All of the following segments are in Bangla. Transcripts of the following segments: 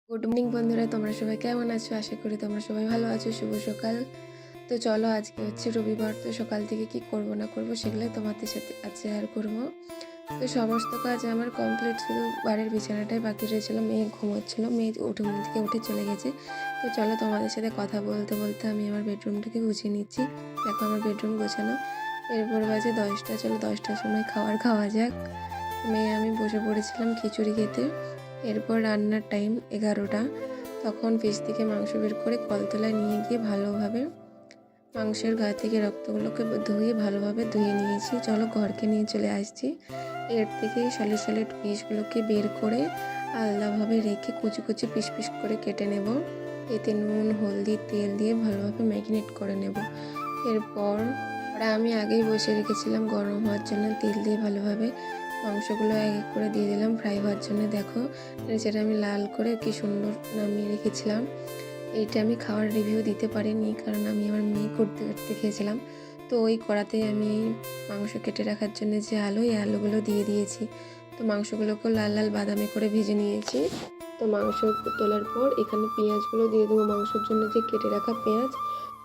গুড মর্নিং বন্ধুরা, তোমরা সবাই কেমন আছো? আশা করি তোমরা সবাই ভালো আছো। শুভ সকাল। তো চলো, আজকে হচ্ছে রবিবার। তো সকাল থেকে কি করব না করব সেগুলোই তোমাদের সাথে আজ শেয়ার করবো। তো সমস্ত কাজ আমার কমপ্লিট, শুধু বাড়ির বিছানাটাই বাকি রয়েছিল। মেয়ে ঘুমোচ্ছিল, মেয়ে ঘুম থেকে উঠে চলে গেছে। তো চলো, তোমাদের সাথে কথা বলতে বলতে আমি আমার বেডরুমটাকে গুছিয়ে নিচ্ছি। দেখো আমার বেডরুম গোছানো। এরপর বাজে 10টা। চলো 10টার সময় খাওয়া যাক। মেয়ে আমি বসে পড়েছিলাম খিচুড়ি খেতে। এরপর রান্নার টাইম 11টা। তখন ফ্রিজ থেকে মাংস বের করে কলতলায় নিয়ে গিয়ে ভালোভাবে মাংসের গা থেকে রক্তগুলোকে ভালোভাবে ধুয়ে নিয়েছি। চলো ঘরকে নিয়ে চলে আসছি। এর থেকে সলিড সলিড পিসগুলোকে বের করে আলাদাভাবে রেখে কুচি কুচি পিস পিস করে কেটে নেব। এতে নুন, হলদি, তেল দিয়ে ভালোভাবে ম্যারিনেট করে নেব। এরপর আমি আগেই বসে রেখেছিলাম গরম হওয়ার জন্য। তেল দিয়ে ভালোভাবে মাংসগুলো এক এক করে দিয়ে দিলাম ফ্রাই হওয়ার জন্য। দেখো যেটা আমি লাল করে কি সুন্দর নামিয়ে রেখেছিলাম। এইটা আমি খাওয়ার রিভিউ দিতে পারিনি, কারণ আমি আমার মেয়ে করতে করতে খেয়েছিলাম। তো ওই কড়াতেই আমি মাংস কেটে রাখার জন্য যে এই আলুগুলো দিয়ে দিয়েছি। তো মাংসগুলোকেও লাল লাল বাদামি করে ভেজে নিয়েছি। তো মাংস তোলার পর এখানে পেঁয়াজগুলো দিয়ে দেবো, মাংসের জন্য যে কেটে রাখা পেঁয়াজ।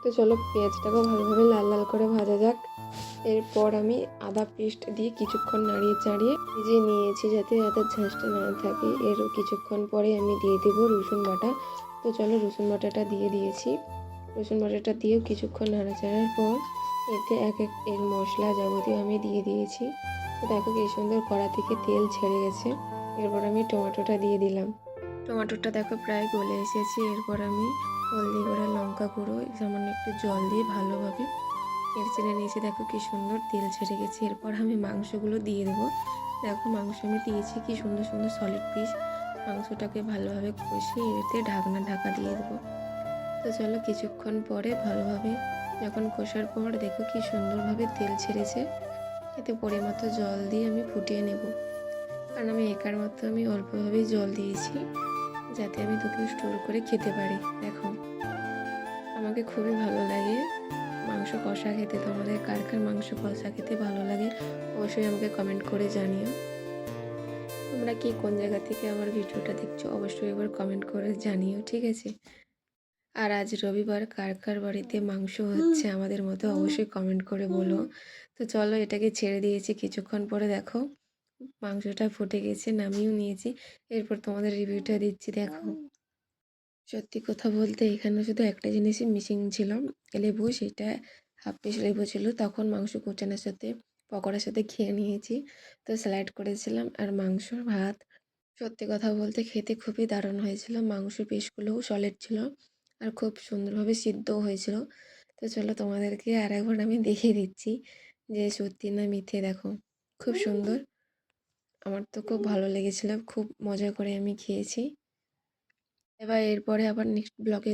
তো চলো পেঁয়াজটাকেও ভালোভাবে লাল লাল করে ভাজা যাক। এরপর আমি আদা পেস্ট দিয়ে কিছুক্ষণ নাড়িয়ে চাড়িয়ে ভেজে নিয়েছি, যাতে আদার ঝাঁঝটা না থাকে। এর কিছুক্ষণ পরে আমি দিয়ে দেবো রসুন বাটা। তো চলো রসুন বাটাটা দিয়ে দিয়েছি। রসুন বাটাটা দিয়েও কিছুক্ষণ নাড়াচাড়ার পর এতে এক এক এর মশলা যাবতীয় আমি দিয়ে দিয়েছি। তো দেখো কি সুন্দর কড়া থেকে তেল ছেড়ে গেছে। এরপর আমি টমেটোটা দিয়ে দিলাম। টমেটোটা দেখো প্রায় গলে এসেছে। এরপর আমি হলদি গুঁড়া, লঙ্কা গুঁড়ো, সামান্য একটু জল দিয়ে ভালোভাবে নেড়ে নিয়েছি। দেখো কি সুন্দর তেল ছেড়ে গেছে। এরপর আমি মাংসগুলো দিয়ে দেবো। দেখো মাংস আমি দিয়েছি কি সুন্দর সুন্দর সলিড পিস। মাংসটাকে ভালোভাবে কষিয়ে এতে ঢাকা দিয়ে দেবো। তো চলো কিছুক্ষণ পরে ভালোভাবে যখন কষার পর দেখো কি সুন্দরভাবে তেল ছেড়েছে। এতে পরিমতো জল দিয়ে আমি ফুটিয়ে নেব, কারণ আমি একার মতো আমি অল্পভাবেই জল দিয়েছি, যাতে আমি দুদিন স্টোর করে খেতে পারি। দেখো আমাকে খুবই ভালো লাগে মাংস কষা খেতে। তোমাদের কার কার মাংস কষা খেতে ভালো লাগে অবশ্যই আমাকে কমেন্ট করে জানিও। তোমরা কি কোন জায়গা থেকে আমার ভিডিওটা দেখছো অবশ্যই একবার কমেন্ট করে জানিও, ঠিক আছে? আর আজ রবিবার, কার কার বাড়িতে মাংস হচ্ছে আমাদের মতো অবশ্যই কমেন্ট করে বলো। তো চলো এটাকে ছেড়ে দিয়েছি। কিছুক্ষণ পরে দেখো মাংসটা ফুটে গেছে, নামিয়েও নিয়েছি। এরপর তোমাদের রিভিউটা দিচ্ছি। দেখো সত্যি কথা বলতে এখানে শুধু একটা জিনিসই মিসিং ছিল, লেবু। সেটা হাফ পিস লেবু ছিল। তখন মাংস কুচানোর সাথে পকোড়ার সাথে খেয়ে নিয়েছি। তো স্যালাড করেছিলাম আর মাংস ভাত। সত্যি কথা বলতে খেতে খুবই দারুণ হয়েছিল। মাংস পিসগুলোও সলিড ছিল আর খুব সুন্দরভাবে সিদ্ধও হয়েছিল। তো চলো তোমাদেরকে আর একবার আমি দেখিয়ে দিচ্ছি যে সত্যি না মিথ্যে। দেখো খুব সুন্দর। আমার তো খুব ভালো লেগেছিল, খুব মজা করে আমি খেয়েছি। এবার এরপরে আবার নেক্সট ব্লগে